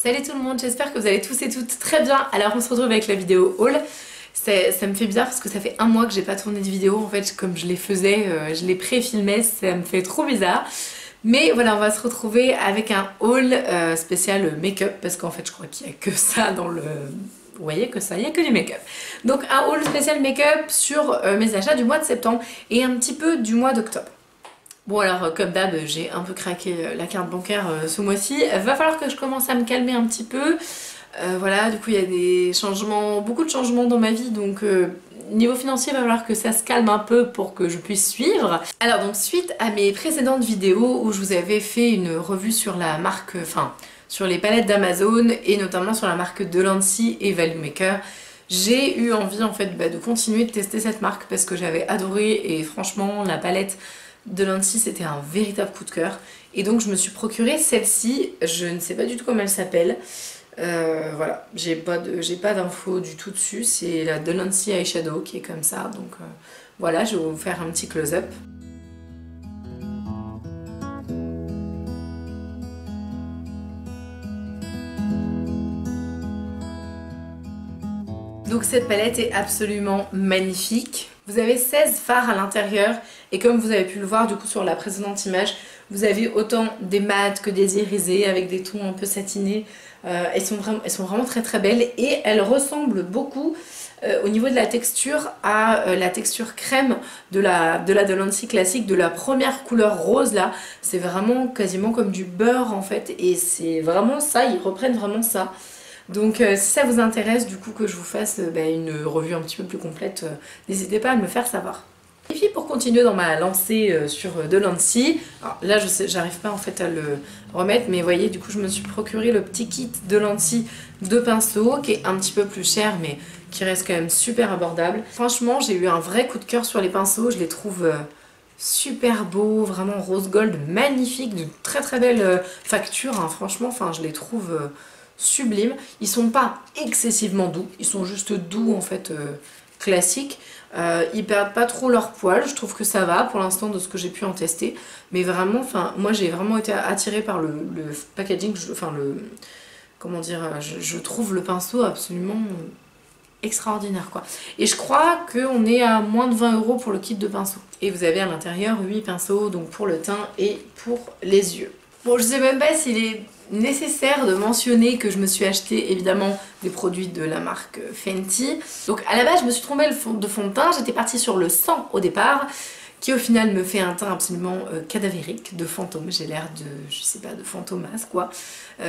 Salut tout le monde, j'espère que vous allez tous et toutes très bien. Alors on se retrouve avec la vidéo haul. Ça me fait bizarre parce que ça fait un mois que j'ai pas tourné de vidéo. En fait, comme je les faisais, je les pré-filmais, ça me fait trop bizarre. Mais voilà, on va se retrouver avec un haul spécial make-up parce qu'en fait je crois qu'il y a que ça dans le... Vous voyez que ça, il n'y a que du make-up. Donc un haul spécial make-up sur mes achats du mois de septembre et un petit peu du mois d'octobre. Bon alors comme d'hab j'ai un peu craqué la carte bancaire ce mois-ci, va falloir que je commence à me calmer un petit peu. Voilà, du coup il y a des changements, beaucoup de changements dans ma vie, donc niveau financier il va falloir que ça se calme un peu pour que je puisse suivre. Alors donc suite à mes précédentes vidéos où je vous avais fait une revue sur la marque, sur les palettes d'Amazon et notamment sur la marque Delancey et Value Maker, j'ai eu envie en fait de continuer de tester cette marque parce que j'avais adoré et franchement la palette Delancey c'était un véritable coup de cœur et donc je me suis procuré celle-ci, je ne sais pas du tout comment elle s'appelle, voilà, j'ai pas d'infos du tout dessus, c'est la Delancey Eyeshadow qui est comme ça, donc voilà, je vais vous faire un petit close-up. Donc cette palette est absolument magnifique. Vous avez 16 fards à l'intérieur et comme vous avez pu le voir du coup sur la précédente image, vous avez autant des mats que des irisés avec des tons un peu satinés. Elles sont vraiment très très belles et elles ressemblent beaucoup au niveau de la texture à la texture crème de la Delancey classique, de la première couleur rose là. C'est vraiment quasiment comme du beurre en fait et c'est vraiment ça, ils reprennent vraiment ça. Donc si ça vous intéresse du coup que je vous fasse une revue un petit peu plus complète, n'hésitez pas à me le faire savoir. Et puis pour continuer dans ma lancée sur Delancey, alors là je sais, j'arrive pas en fait à le remettre, mais vous voyez du coup je me suis procuré le petit kit Delancey de pinceaux qui est un petit peu plus cher mais qui reste quand même super abordable. Franchement j'ai eu un vrai coup de cœur sur les pinceaux, je les trouve super beaux, vraiment rose gold, magnifique, de très très belle facture, hein, franchement, enfin je les trouve sublimes. Ils sont pas excessivement doux, ils sont juste doux en fait, classiques. Ils perdent pas trop leur poil, je trouve que ça va pour l'instant de ce que j'ai pu en tester. Mais vraiment, enfin moi j'ai vraiment été attirée par le packaging, comment dire, je trouve le pinceau absolument extraordinaire quoi. Et je crois qu'on est à moins de 20 € pour le kit de pinceau. Et vous avez à l'intérieur 8 pinceaux, donc pour le teint et pour les yeux. Bon, je sais même pas s'il est nécessaire de mentionner que je me suis acheté évidemment des produits de la marque Fenty. Donc à la base je me suis trompée de fond de teint, j'étais partie sur le 100 au départ, qui au final me fait un teint absolument cadavérique, de fantôme, j'ai l'air de, je sais pas, de fantomas quoi.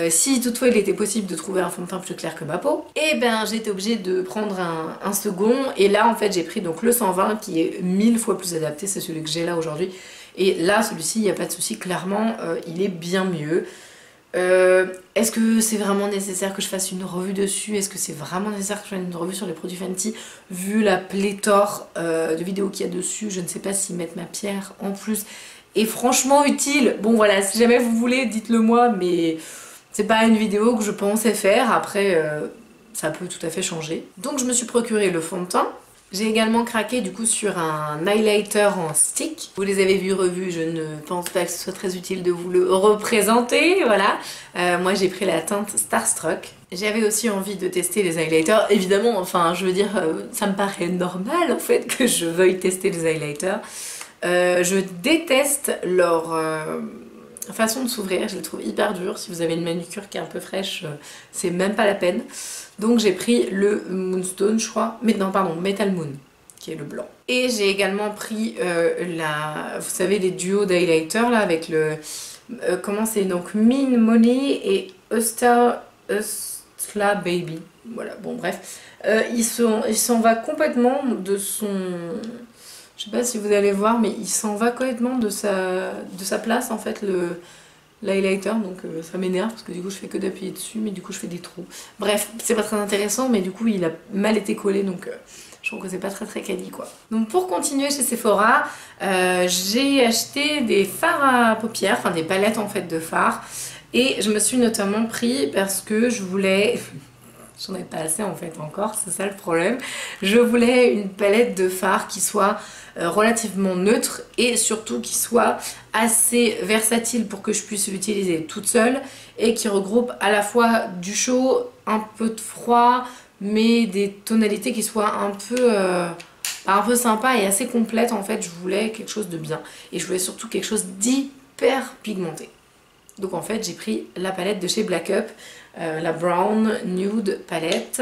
Si toutefois il était possible de trouver un fond de teint plus clair que ma peau, et ben j'ai été obligée de prendre un second, et là en fait j'ai pris donc le 120 qui est 1000 fois plus adapté, c'est celui que j'ai là aujourd'hui. Et là celui-ci il n'y a pas de souci, clairement il est bien mieux. Est-ce que c'est vraiment nécessaire que je fasse une revue dessus? Est-ce que c'est vraiment nécessaire que je fasse une revue sur les produits Fenty? Vu la pléthore de vidéos qu'il y a dessus, je ne sais pas s'ils mettent ma pierre en plus. Et franchement utile. Bon voilà, si jamais vous voulez, dites-le moi, mais c'est pas une vidéo que je pensais faire. Après, ça peut tout à fait changer. Donc je me suis procuré le fond de teint. J'ai également craqué du coup sur un highlighter en stick. Vous les avez vus revus, je ne pense pas que ce soit très utile de vous le représenter, voilà. Moi j'ai pris la teinte Starstruck. J'avais aussi envie de tester les highlighters, évidemment, enfin je veux dire, ça me paraît normal en fait que je veuille tester les highlighters. Je déteste leur façon de s'ouvrir, je les trouve hyper dures. Si vous avez une manucure qui est un peu fraîche, c'est même pas la peine. Donc j'ai pris le Moonstone je crois, mais non pardon, Metal Moon, qui est le blanc. Et j'ai également pris vous savez les duos d'highlighter là avec le... comment c'est donc Mean Money et Hustla Baby. Voilà, bon bref. Il s'en va complètement de son... Je sais pas si vous allez voir, mais il s'en va complètement de sa place en fait, l'highlighter, donc ça m'énerve parce que du coup je fais que d'appuyer dessus, mais du coup je fais des trous. Bref, c'est pas très intéressant, mais du coup il a mal été collé, donc je trouve que c'est pas très très quali quoi. Donc pour continuer chez Sephora, j'ai acheté des fards à paupières, enfin des palettes en fait de fards, et je me suis notamment pris parce que je voulais J'en ai pas assez en fait encore, c'est ça le problème. Je voulais une palette de fard qui soit relativement neutre et surtout qui soit assez versatile pour que je puisse l'utiliser toute seule et qui regroupe à la fois du chaud, un peu de froid, mais des tonalités qui soient un peu sympa et assez complètes. En fait, je voulais quelque chose de bien et je voulais surtout quelque chose d'hyper pigmenté. Donc en fait, j'ai pris la palette de chez Black Up, la Brown Nude palette.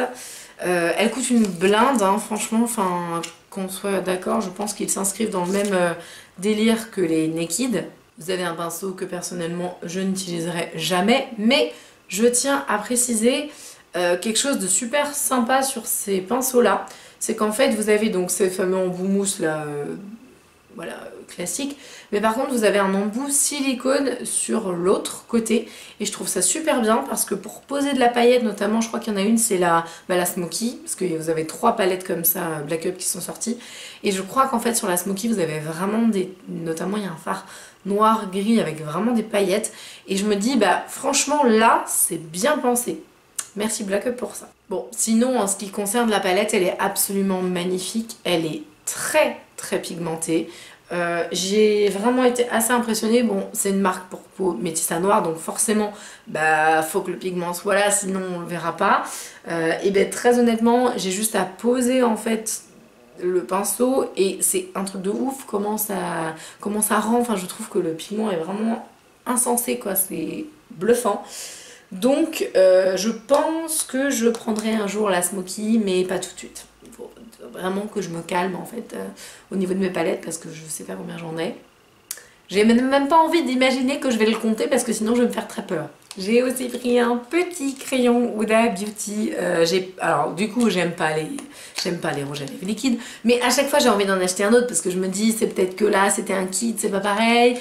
Elle coûte une blinde, hein, franchement, enfin, qu'on soit d'accord, je pense qu'ils s'inscrivent dans le même délire que les Naked. Vous avez un pinceau que personnellement je n'utiliserai jamais, mais je tiens à préciser quelque chose de super sympa sur ces pinceaux-là. C'est qu'en fait, vous avez donc ces fameux embouts mousse là, voilà, classique. Mais par contre, vous avez un embout silicone sur l'autre côté. Et je trouve ça super bien parce que pour poser de la paillette, notamment, je crois qu'il y en a une, c'est la Smoky. Parce que vous avez 3 palettes comme ça, Black Up, qui sont sorties. Et je crois qu'en fait, sur la Smoky, vous avez vraiment notamment, il y a un fard noir-gris avec vraiment des paillettes. Et je me dis, bah franchement, là, c'est bien pensé. Merci Black Up pour ça. Bon, sinon, en ce qui concerne la palette, elle est absolument magnifique. Elle est très très pigmentée. J'ai vraiment été assez impressionnée. Bon, c'est une marque pour peau métisse à noir, donc forcément, bah, faut que le pigment soit là, sinon on le verra pas. Et ben très honnêtement, j'ai juste à poser en fait le pinceau et c'est un truc de ouf comment ça rend. Enfin, je trouve que le pigment est vraiment insensé, quoi. C'est bluffant. Donc, je pense que je prendrai un jour la Smoky, mais pas tout de suite. Il faut vraiment que je me calme en fait au niveau de mes palettes parce que je sais pas combien j'en ai. J'ai même pas envie d'imaginer que je vais le compter parce que sinon je vais me faire très peur. J'ai aussi pris un petit crayon Huda Beauty. Alors du coup j'aime pas les rouges à lèvres liquides, mais à chaque fois j'ai envie d'en acheter un autre parce que je me dis c'est peut-être que là c'était un kit, c'est pas pareil.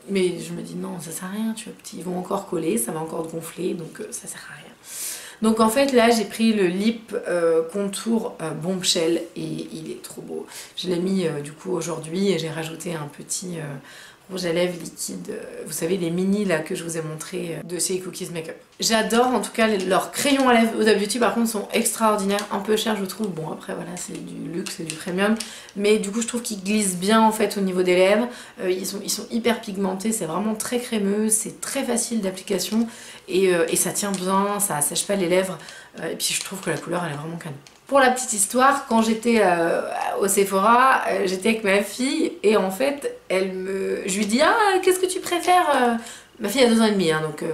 Mais je me dis non, ça sert à rien, tu vois, ils vont encore coller, ça va encore gonfler, donc ça sert à rien. Donc en fait là j'ai pris le Lip Contour Bombshell et il est trop beau. Je l'ai mis du coup aujourd'hui et j'ai rajouté un petit rouge à lèvres liquide, vous savez les mini là que je vous ai montré de chez Cookies Makeup. J'adore en tout cas leurs crayons à lèvres Huda Beauty, par contre sont extraordinaires, un peu chers je trouve, bon après voilà c'est du luxe et du premium, mais du coup je trouve qu'ils glissent bien en fait au niveau des lèvres, ils sont hyper pigmentés, c'est vraiment très crémeux, c'est très facile d'application et ça tient bien, ça assèche pas les lèvres, et puis je trouve que la couleur elle est vraiment canon. Pour la petite histoire, quand j'étais au Sephora, j'étais avec ma fille et en fait, je lui dis ah qu'est-ce que tu préfères Ma fille a 2 ans et demi, hein, donc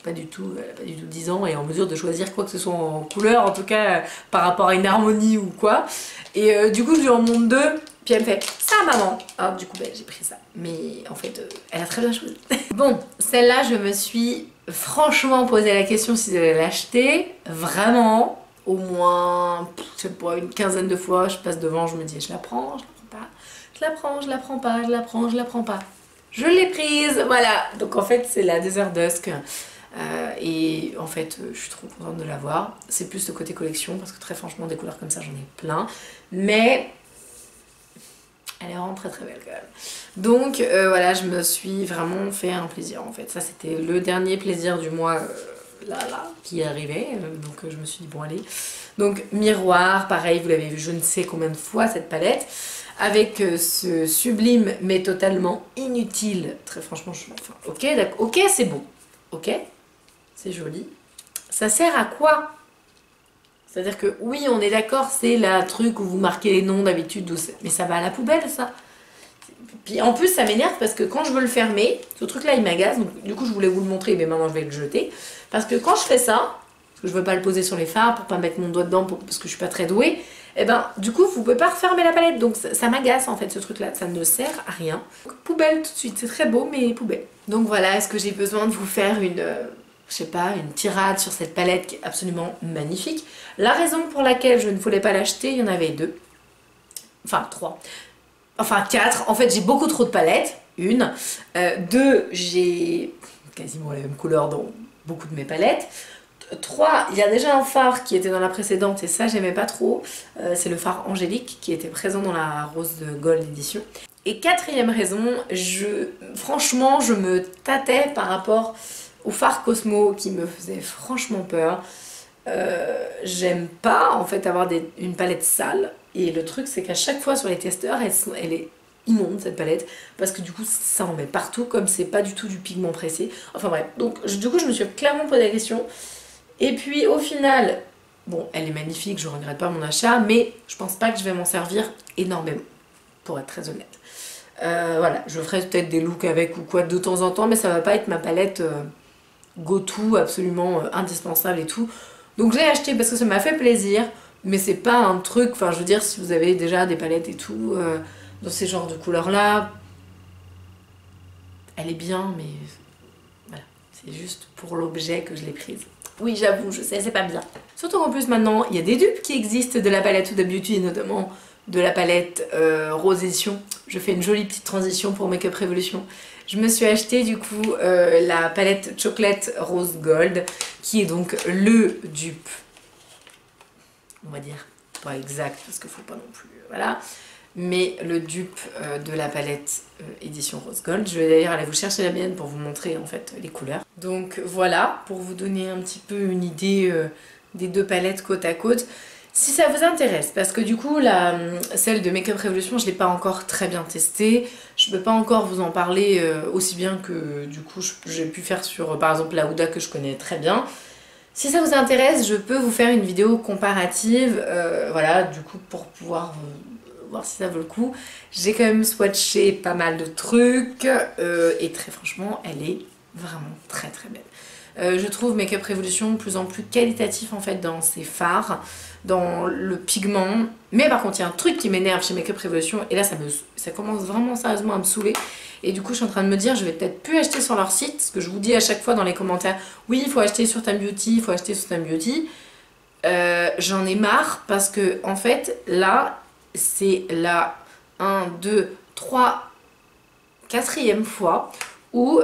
pas du tout 10 ans et en mesure de choisir quoi que ce soit en couleur, en tout cas par rapport à une harmonie ou quoi. Et du coup, je lui en montre 2, puis elle me fait ça maman. Alors du coup, ben, j'ai pris ça. Mais en fait, elle a très bien choisi. Bon, celle-là, je me suis franchement posé la question si j'allais l'acheter, vraiment. Au moins, je sais pas, une quinzaine de fois, je passe devant, je me dis je la prends, je la prends pas, je la prends, je la prends pas, je la prends, je la prends pas. Je l'ai prise, voilà. Donc en fait c'est la Desert Dusk et en fait je suis trop contente de l'avoir. C'est plus le côté collection parce que très franchement des couleurs comme ça j'en ai plein, mais elle est vraiment très très belle quand même. Donc voilà, je me suis vraiment fait un plaisir en fait. Ça c'était le dernier plaisir du mois. Là qui arrivait, donc je me suis dit bon allez. Donc miroir, pareil, vous l'avez vu je ne sais combien de fois cette palette, avec ce sublime mais totalement inutile, très franchement enfin, ok, ok c'est beau, ok, c'est joli, ça sert à quoi? C'est-à-dire que oui on est d'accord, c'est la truc où vous marquez les noms d'habitude, mais ça va à la poubelle ça. Puis en plus ça m'énerve parce que quand je veux le fermer, ce truc là il m'agace, donc du coup je voulais vous le montrer mais maintenant je vais le jeter. Parce que quand je fais ça, parce que je veux pas le poser sur les fards pour pas mettre mon doigt dedans parce que je suis pas très douée, et ben du coup vous pouvez pas refermer la palette, donc ça m'agace en fait ce truc là, ça ne sert à rien. Donc, poubelle tout de suite, c'est très beau mais poubelle. Donc voilà, est-ce que j'ai besoin de vous faire une... je sais pas, une tirade sur cette palette qui est absolument magnifique. La raison pour laquelle je ne voulais pas l'acheter, il y en avait 2. Enfin 3. Enfin 4, en fait j'ai beaucoup trop de palettes, 1. 2, j'ai quasiment la même couleur dans beaucoup de mes palettes. 3, il y a déjà un fard qui était dans la précédente et ça j'aimais pas trop. C'est le fard Angélique qui était présent dans la Rose de Gold édition. Et 4e raison, franchement je me tâtais par rapport au fard Cosmo qui me faisait franchement peur. j'aime pas en fait avoir une palette sale. Et le truc c'est qu'à chaque fois sur les testeurs, elle est immonde cette palette. Parce que du coup ça en met partout comme c'est pas du tout du pigment pressé. Enfin bref, donc du coup je me suis clairement posé la question. Et puis au final, bon elle est magnifique, je regrette pas mon achat. Mais je pense pas que je vais m'en servir énormément. Pour être très honnête. Voilà, je ferai peut-être des looks avec ou quoi de temps en temps. Mais ça va pas être ma palette go-to absolument indispensable et tout. Donc j'ai acheté parce que ça m'a fait plaisir, mais c'est pas un truc, enfin je veux dire si vous avez déjà des palettes et tout dans ces genres de couleurs là, elle est bien mais voilà, c'est juste pour l'objet que je l'ai prise. Oui j'avoue, je sais, c'est pas bien. Surtout qu'en plus maintenant il y a des dupes qui existent de la palette Huda Beauty, notamment de la palette Rose Edition. Je fais une jolie petite transition pour Makeup Revolution. Je me suis acheté du coup la palette Chocolate Rose Gold qui est donc le dupe, on va dire, pas exact parce qu'il faut pas non plus, voilà, mais le dupe de la palette édition Rose Gold. Je vais d'ailleurs aller vous chercher la mienne pour vous montrer en fait les couleurs. Donc voilà, pour vous donner un petit peu une idée des deux palettes côte à côte. Si ça vous intéresse, parce que du coup, celle de Makeup Revolution, je ne l'ai pas encore très bien testée. Je ne peux pas encore vous en parler aussi bien que du coup j'ai pu faire sur par exemple la Huda que je connais très bien. Si ça vous intéresse, je peux vous faire une vidéo comparative, voilà, du coup pour pouvoir voir si ça vaut le coup. J'ai quand même swatché pas mal de trucs et très franchement, elle est vraiment très très belle. Je trouve Makeup Revolution de plus en plus qualitatif en fait dans ses fards, dans le pigment. Mais par contre il y a un truc qui m'énerve chez Makeup Revolution et là ça commence vraiment sérieusement à me saouler. Et du coup je suis en train de me dire je vais peut-être plus acheter sur leur site, parce que je vous dis à chaque fois dans les commentaires oui il faut acheter sur Time Beauty, il faut acheter sur Time Beauty. J'en ai marre parce que en fait là c'est la 1, 2, 3, 4e fois où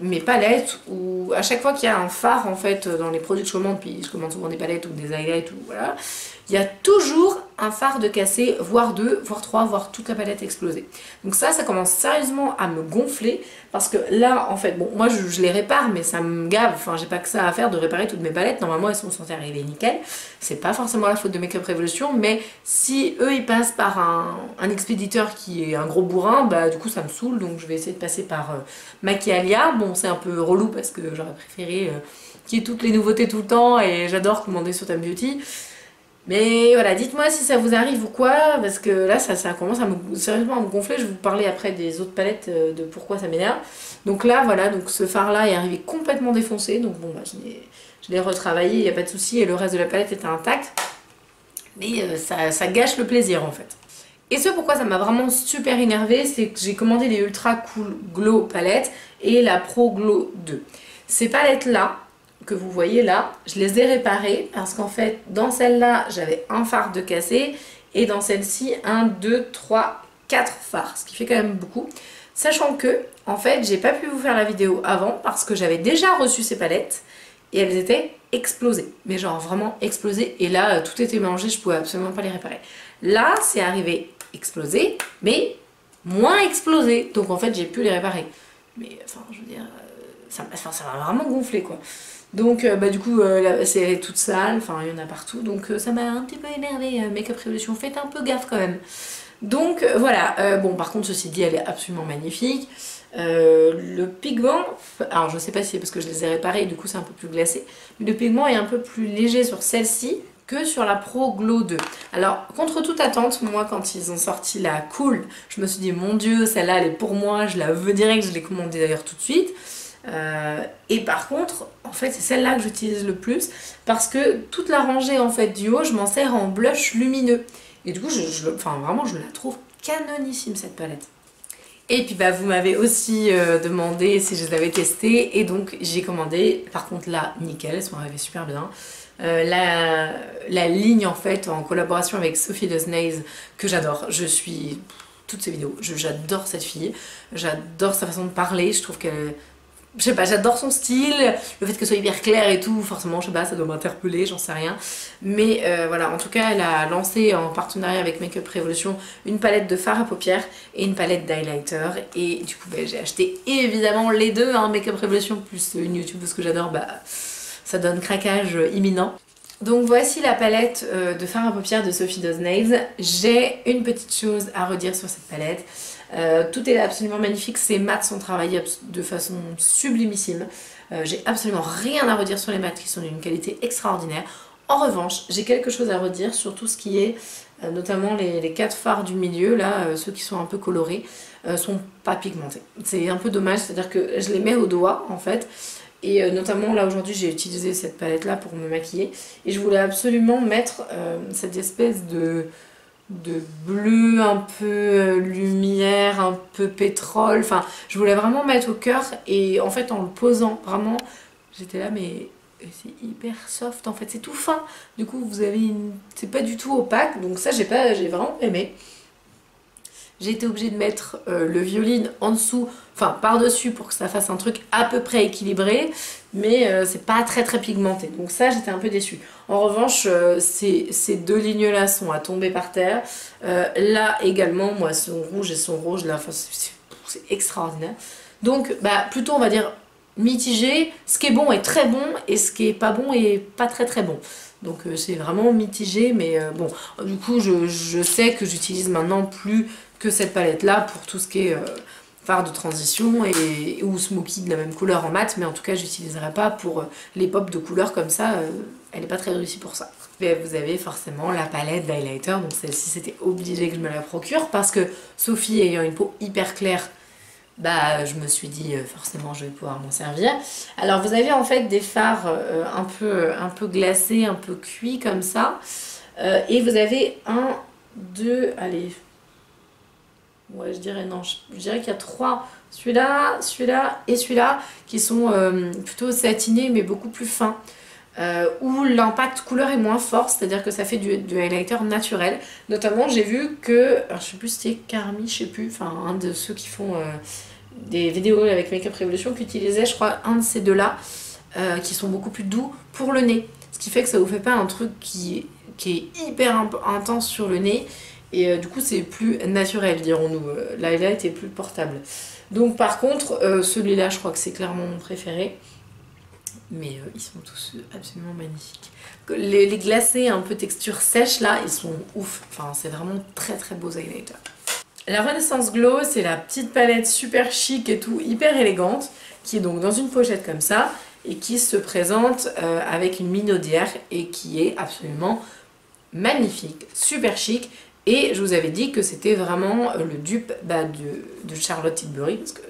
mes palettes, où à chaque fois qu'il y a un fard en fait dans les produits que je commande, puis je commande souvent des palettes ou des highlights ou voilà, il y a toujours un fard de cassé, voire 2, voire 3, voire toute la palette explosée. Donc ça commence sérieusement à me gonfler parce que là en fait, bon moi je les répare mais ça me gave, enfin j'ai pas que ça à faire de réparer toutes mes palettes, normalement elles sont censées arriver nickel, c'est pas forcément la faute de Makeup Revolution, mais si eux ils passent par un expéditeur qui est un gros bourrin, bah du coup ça me saoule, donc je vais essayer de passer par Maquialia. Bon c'est un peu relou parce que j'aurais préféré qu'il y ait toutes les nouveautés tout le temps et j'adore commander sur Time Beauty. Mais voilà, dites-moi si ça vous arrive ou quoi, parce que là ça commence sérieusement à me gonfler. Je vais vous parler après des autres palettes de pourquoi ça m'énerve. Donc là voilà, donc ce fard là est arrivé complètement défoncé, donc bon bah je l'ai retravaillé, il n'y a pas de souci et le reste de la palette est intact. Mais ça gâche le plaisir en fait. Et ce pourquoi ça m'a vraiment super énervé, c'est que j'ai commandé les Ultra Cool Glow palettes et la Pro Glow 2. Ces palettes là, que vous voyez là, je les ai réparées parce qu'en fait dans celle-là j'avais un fard de cassé et dans celle-ci 1, 2, 3, 4 fards, ce qui fait quand même beaucoup. Sachant que en fait j'ai pas pu vous faire la vidéo avant parce que j'avais déjà reçu ces palettes et elles étaient explosées, mais genre vraiment explosées et là tout était mélangé, je pouvais absolument pas les réparer. Là c'est arrivé explosé mais moins explosé, donc en fait j'ai pu les réparer. Mais enfin je veux dire, ça m'a vraiment gonflé quoi. Donc bah du coup c'est toute sale, enfin il y en a partout, donc ça m'a un petit peu énervé. Makeup Revolution, faites un peu gaffe quand même. Donc voilà, bon par contre ceci dit elle est absolument magnifique. Le pigment, alors je sais pas si c'est parce que je les ai réparés, du coup c'est un peu plus glacé, mais le pigment est un peu plus léger sur celle-ci que sur la Pro Glow 2. Alors contre toute attente, moi quand ils ont sorti la Cool, je me suis dit mon dieu celle-là elle est pour moi, je la veux direct, je l'ai commandée d'ailleurs tout de suite. Et par contre en fait c'est celle-là que j'utilise le plus parce que toute la rangée en fait du haut je m'en sers en blush lumineux et du coup enfin vraiment je la trouve canonissime cette palette. Et puis bah vous m'avez aussi demandé si je les avais testées et donc j'ai commandé, par contre là nickel, elles sont arrivées super bien. La ligne en fait en collaboration avec Sophie Snaze que j'adore, je suis toutes ses vidéos, j'adore cette fille, j'adore sa façon de parler, je trouve qu'elle, je sais pas, j'adore son style, le fait que ce soit hyper clair et tout, forcément, je sais pas, ça doit m'interpeller, j'en sais rien. Mais voilà, en tout cas, elle a lancé en partenariat avec Makeup Revolution une palette de fard à paupières et une palette d'highlighter. Et du coup, bah, j'ai acheté évidemment les deux, hein, Makeup Revolution plus une YouTube parce que j'adore, bah ça donne craquage imminent. Donc voici la palette de fard à paupières de Sophie Does Nails. J'ai une petite chose à redire sur cette palette. Tout est absolument magnifique, ces mats sont travaillés de façon sublimissime. J'ai absolument rien à redire sur les mats qui sont d'une qualité extraordinaire. En revanche, j'ai quelque chose à redire sur tout ce qui est, notamment les 4 fards du milieu, là, ceux qui sont un peu colorés, sont pas pigmentés. C'est un peu dommage, c'est-à-dire que je les mets au doigt en fait. Et notamment là aujourd'hui j'ai utilisé cette palette là pour me maquiller. Et je voulais absolument mettre cette espèce de bleu un peu lumière, un peu pétrole. Enfin, je voulais vraiment mettre au cœur. Et en fait en le posant, vraiment, j'étais là mais c'est hyper soft en fait, c'est tout fin. Du coup vous avez une... c'est pas du tout opaque. Donc ça j'ai vraiment aimé. J'ai été obligée de mettre le violine en dessous, enfin par-dessus pour que ça fasse un truc à peu près équilibré, mais c'est pas très pigmenté. Donc ça, j'étais un peu déçue. En revanche, ces deux lignes-là sont à tomber par terre. Là également, moi, son rouge et son rouge, là, c'est extraordinaire. Donc, bah, plutôt, on va dire mitigé. Ce qui est bon est très bon, et ce qui est pas bon est pas très bon. Donc c'est vraiment mitigé, mais bon, du coup, je sais que j'utilise maintenant plus que cette palette là pour tout ce qui est fard de transition ou smoky de la même couleur en mat, mais en tout cas j'utiliserai pas pour les pops de couleurs comme ça, elle est pas très réussie pour ça. Et vous avez forcément la palette d'highlighter, donc celle-ci c'était obligé que je me la procure parce que Sophie ayant une peau hyper claire, bah je me suis dit forcément je vais pouvoir m'en servir. Alors vous avez en fait des fards un peu glacés, un peu cuits comme ça, et vous avez un, deux, allez... Ouais, je dirais non, je dirais qu'il y a 3, celui-là, celui-là et celui-là, qui sont plutôt satinés mais beaucoup plus fins, où l'impact couleur est moins fort, c'est-à-dire que ça fait du highlighter naturel. Notamment, j'ai vu que, alors je sais plus si c'était Carmi, je sais plus, enfin un de ceux qui font des vidéos avec Makeup Revolution, qui utilisait, je crois, un de ces deux-là, qui sont beaucoup plus doux pour le nez. Ce qui fait que ça vous fait pas un truc qui est hyper intense sur le nez. Et du coup c'est plus naturel, dirons-nous, l'highlight est plus portable. Donc par contre, celui-là je crois que c'est clairement mon préféré. Mais ils sont tous absolument magnifiques. Les glacés un peu texture sèche là, ils sont ouf. Enfin c'est vraiment très beaux highlighters. La Renaissance Glow, c'est la petite palette super chic et tout, hyper élégante, qui est donc dans une pochette comme ça, et qui se présente avec une minaudière, et qui est absolument magnifique, super chic. Et je vous avais dit que c'était vraiment le dupe de Charlotte Tilbury, parce que,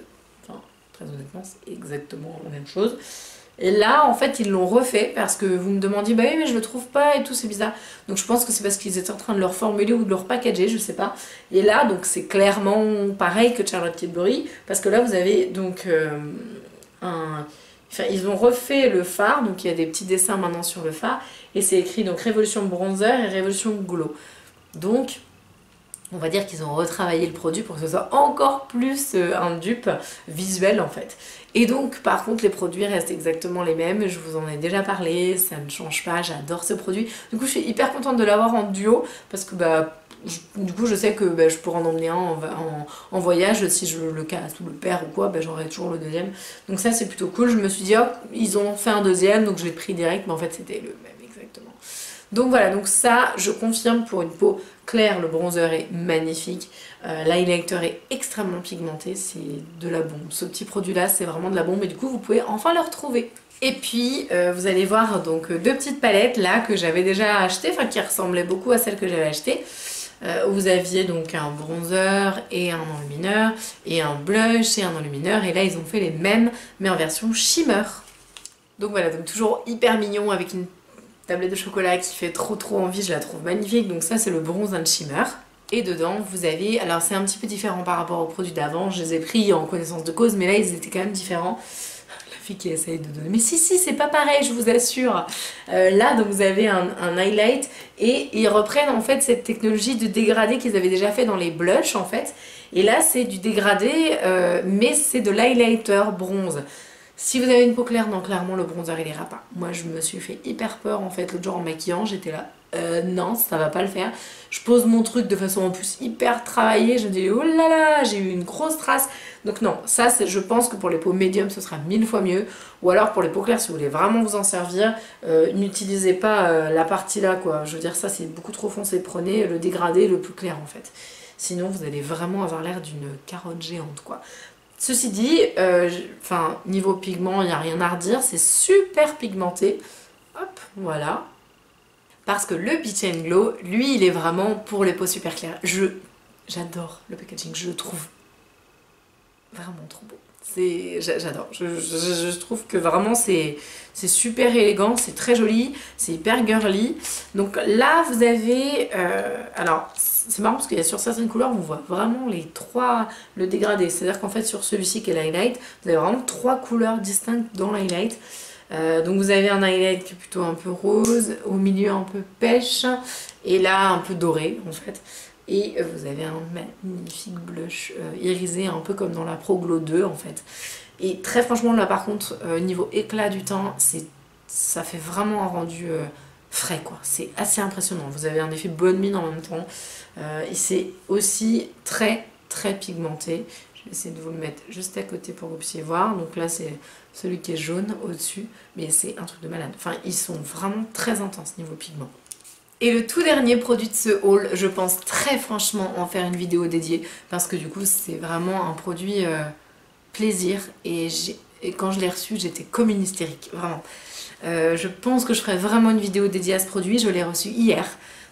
enfin, très honnêtement, c'est exactement la même chose. Et là, en fait, ils l'ont refait, parce que vous me demandiez, bah oui, mais je le trouve pas et tout, c'est bizarre. Donc je pense que c'est parce qu'ils étaient en train de le reformuler ou de le repackager, je sais pas. Et là, donc c'est clairement pareil que Charlotte Tilbury, parce que là, vous avez donc Enfin, ils ont refait le fard, donc il y a des petits dessins maintenant sur le fard, et c'est écrit donc Révolution Bronzer et Révolution Glow. Donc, on va dire qu'ils ont retravaillé le produit pour que ce soit encore plus un dupe visuel en fait. Et donc, par contre, les produits restent exactement les mêmes. Je vous en ai déjà parlé, ça ne change pas, j'adore ce produit. Du coup, je suis hyper contente de l'avoir en duo parce que du coup, je sais que je pourrais en emmener un en voyage. Si je le casse ou le perds ou quoi, j'aurai toujours le deuxième. Donc ça, c'est plutôt cool. Je me suis dit, hop, ils ont fait un deuxième, donc je l'ai pris direct, mais en fait, c'était le même exactement. Donc voilà, donc ça, je confirme, pour une peau claire, le bronzer est magnifique. L'highlighter est extrêmement pigmenté, c'est de la bombe. Ce petit produit-là, c'est vraiment de la bombe, et du coup, vous pouvez enfin le retrouver. Et puis, vous allez voir donc deux petites palettes là que j'avais déjà achetées, enfin qui ressemblaient beaucoup à celles que j'avais achetées. Vous aviez donc un bronzer et un enlumineur, et un blush et un enlumineur, et là ils ont fait les mêmes mais en version shimmer. Donc voilà, donc toujours hyper mignon avec une tablette de chocolat qui fait trop envie, je la trouve magnifique. Donc ça c'est le bronze and shimmer. Et dedans vous avez, alors c'est un petit peu différent par rapport aux produits d'avant, je les ai pris en connaissance de cause, mais là ils étaient quand même différents. Qui essaye de donner, mais si c'est pas pareil, je vous assure. Là donc vous avez un highlight, et ils reprennent en fait cette technologie de dégradé qu'ils avaient déjà fait dans les blushs en fait, et là c'est du dégradé mais c'est de l'highlighter bronze. Si vous avez une peau claire, non, clairement le bronzer il ira pas. Moi je me suis fait hyper peur en fait l'autre jour en maquillant, j'étais là, non ça va pas le faire. Je pose mon truc de façon en plus hyper travaillée, je me dis oh là là, j'ai eu une grosse trace. Donc non, ça je pense que pour les peaux médium ce sera 1000 fois mieux. Ou alors pour les peaux claires, si vous voulez vraiment vous en servir, n'utilisez pas la partie là quoi. Je veux dire ça c'est beaucoup trop foncé, prenez le dégradé le plus clair en fait. Sinon vous allez vraiment avoir l'air d'une carotte géante quoi. Ceci dit, niveau pigment, il n'y a rien à redire, c'est super pigmenté. Hop, voilà. Parce que le Beach & Glow, lui, il est vraiment pour les peaux super claires. J'adore le packaging, je le trouve vraiment trop beau. J'adore, je trouve que vraiment c'est super élégant, c'est très joli, c'est hyper girly. Donc là vous avez, alors c'est marrant parce qu'il y a sur certaines couleurs on voit vraiment le dégradé. C'est à dire qu'en fait sur celui-ci qui est l'highlight, vous avez vraiment 3 couleurs distinctes dans l'highlight. Donc vous avez un highlight qui est plutôt un peu rose, au milieu un peu pêche et là un peu doré en fait. Et vous avez un magnifique blush irisé un peu comme dans la Pro Glow 2 en fait. Et très franchement là par contre niveau éclat du teint ça fait vraiment un rendu frais quoi. C'est assez impressionnant. Vous avez un effet bonne mine en même temps. Et c'est aussi très très pigmenté. Je vais essayer de vous le mettre juste à côté pour que vous puissiez voir. Donc là c'est celui qui est jaune au-dessus. Mais c'est un truc de malade. Enfin ils sont vraiment très intenses niveau pigment. Et le tout dernier produit de ce haul, je pense très franchement en faire une vidéo dédiée parce que du coup c'est vraiment un produit plaisir et quand je l'ai reçu j'étais comme une hystérique, vraiment. Je pense que je ferai vraiment une vidéo dédiée à ce produit, je l'ai reçu hier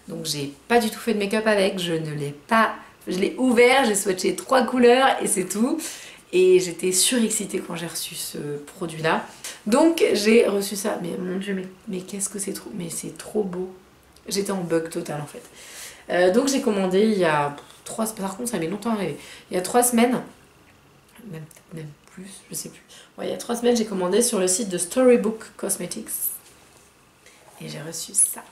donc j'ai pas du tout fait de make-up avec, je l'ai ouvert, j'ai swatché 3 couleurs et c'est tout. Et j'étais surexcitée quand j'ai reçu ce produit là. Donc j'ai reçu ça, mais mon dieu mais qu'est-ce que c'est trop, mais c'est trop beau. J'étais en bug total en fait. Donc j'ai commandé il y a 3 semaines, par contre ça met longtemps à arriver. Il y a 3 semaines, même plus, je sais plus. Ouais, il y a 3 semaines j'ai commandé sur le site de Storybook Cosmetics. Et j'ai reçu ça.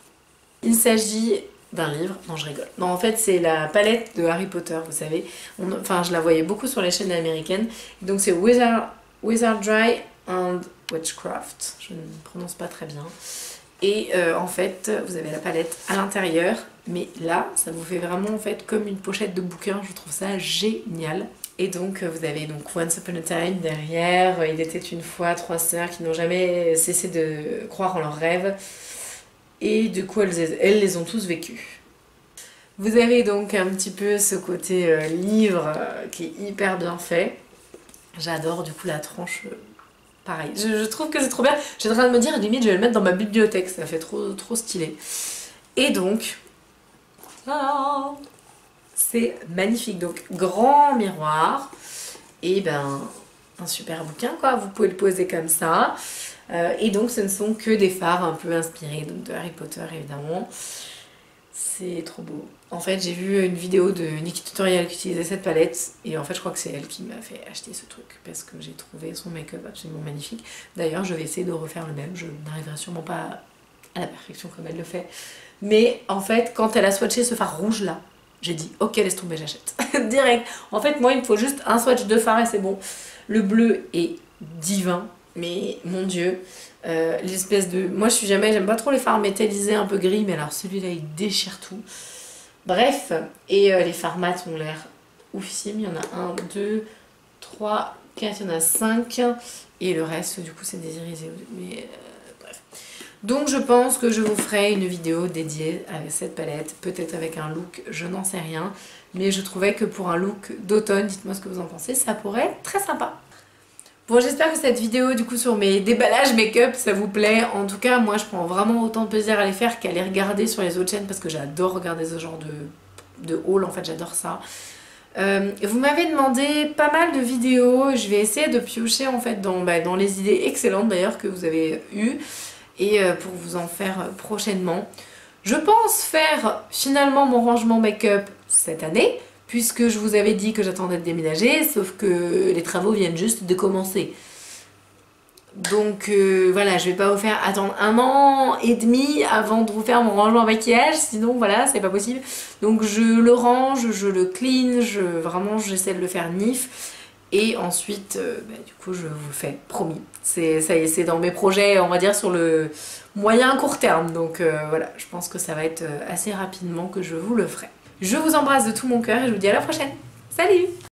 Il s'agit d'un livre, non je rigole. Non en fait c'est la palette de Harry Potter, vous savez. Enfin je la voyais beaucoup sur les chaînes américaines. Donc c'est Wizardry and Witchcraft. Je ne prononce pas très bien. Et en fait vous avez la palette à l'intérieur, mais là ça vous fait vraiment en fait comme une pochette de bouquin, je trouve ça génial. Et donc vous avez donc Once Upon a Time derrière, il était une fois 3 sœurs qui n'ont jamais cessé de croire en leurs rêves et du coup elles les ont tous vécus. Vous avez donc un petit peu ce côté livre qui est hyper bien fait. J'adore du coup la tranche. Pareil, je trouve que c'est trop bien. J'étais en train de me dire, limite, je vais le mettre dans ma bibliothèque. Ça fait trop stylé. Et donc, c'est magnifique. Donc, grand miroir. Et ben, un super bouquin, quoi. Vous pouvez le poser comme ça. Et donc, ce ne sont que des fards un peu inspirés donc, de Harry Potter, évidemment. C'est trop beau. En fait, j'ai vu une vidéo de Nikki Tutorial qui utilisait cette palette et en fait, je crois que c'est elle qui m'a fait acheter ce truc parce que j'ai trouvé son make-up absolument magnifique. D'ailleurs, je vais essayer de refaire le même. Je n'arriverai sûrement pas à la perfection comme elle le fait. Mais en fait, quand elle a swatché ce fard rouge là, j'ai dit ok, laisse tomber, j'achète. Direct. En fait, moi, il me faut juste un swatch de fard et c'est bon. Le bleu est divin, mais mon dieu. L'espèce de... Moi j'aime pas trop les fards métallisés un peu gris, mais alors celui-là il déchire tout. Bref, et les fards mat ont l'air oufissime. Il y en a 1, 2, 3, 4, il y en a 5. Et le reste du coup c'est des irisés. Mais bref. Donc je pense que je vous ferai une vidéo dédiée avec cette palette. Peut-être avec un look, je n'en sais rien. Mais je trouvais que pour un look d'automne, dites-moi ce que vous en pensez, ça pourrait être très sympa. Bon, j'espère que cette vidéo du coup sur mes déballages make-up ça vous plaît. En tout cas moi je prends vraiment autant de plaisir à les faire qu'à les regarder sur les autres chaînes parce que j'adore regarder ce genre de haul, en fait j'adore ça. Vous m'avez demandé pas mal de vidéos, je vais essayer de piocher en fait dans les idées excellentes d'ailleurs que vous avez eues et pour vous en faire prochainement. Je pense faire finalement mon rangement make-up cette année. Puisque je vous avais dit que j'attendais de déménager, sauf que les travaux viennent juste de commencer. Donc voilà, je vais pas vous faire attendre 1 an et demi avant de vous faire mon rangement maquillage, sinon voilà, c'est pas possible. Donc je le range, je le clean, vraiment j'essaie de le faire nif. Et ensuite, du coup, je vous le fais, promis. Ça y est, c'est dans mes projets, on va dire, sur le moyen court terme. Donc voilà, je pense que ça va être assez rapidement que je vous le ferai. Je vous embrasse de tout mon cœur et je vous dis à la prochaine. Salut!